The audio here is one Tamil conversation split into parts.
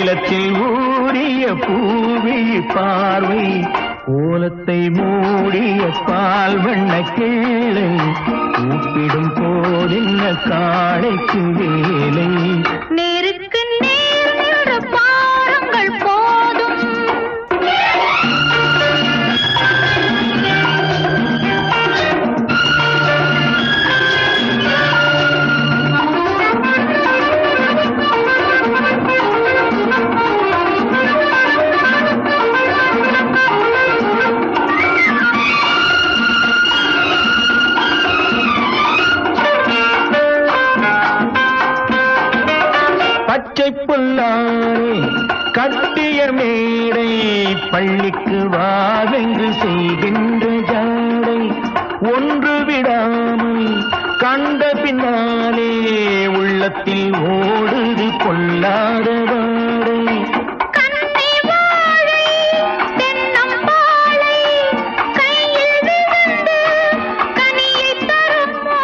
நீலத்தில் ஊறிய பூவி பார்வை கோலத்தை மூடிய பால் வண்ண கிள்ளை கூப்பிடும் போதின்ன காடைக்கு வேலை நேருக்கு நேர் நின்ற பாருங்கள் போதும் பச்சை புல்லாரே கட்டிய மேடை பள்ளிக்கு வாவென்று செய்கின்ற ஜாடை ஒன்று விடாமல் கண்ட பின்னாலே உள்ளத்தில் ஓடுது கொள்ளாத வாடை கண்ணி வாழை தென்னம்பாளை கையில் விழுந்து கனியை தருமோ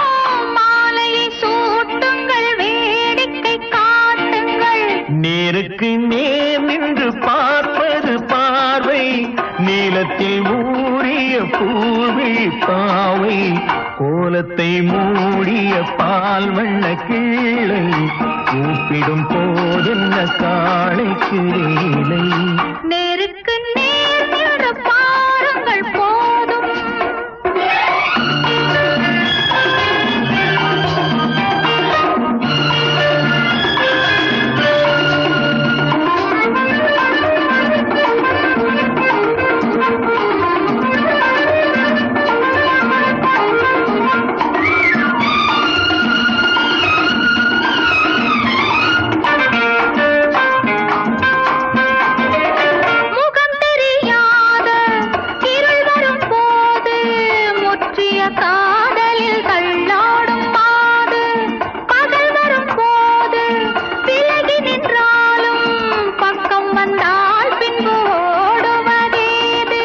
மாலையை சூட்டுங்கள் வேடிக்கை காட்டுங்கள் நேருக்கு நேர் நின்று பார்ப்பது பார்வை நீலத்தில் ஊறிய பூவி பாவை கோலத்தை மூடிய பால் வண்ண கிள்ளை கூப்பிடும் போதென்ன காளைக்கு வேலை நேருக்கு நேர் நின்ற பாருங்கள் போதும் முகம் தெரியாத இருள் வரும் போது முற்றிய காதலில் தள்ளாடும் மாது பகல் வரும் போது விலகி நின்றாலும் பக்கம் வந்தால் பின்பு ஓடுவதேது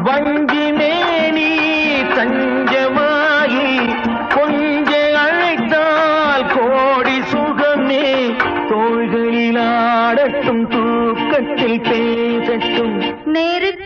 வஞ்சி மேனி தஞ்சமாயி கொஞ்ச அழைத்தால் கோடி சுகமே தோள்களில் ஆடட்டும் தூக்கத்தில் பேசட்டும் நேருக்கு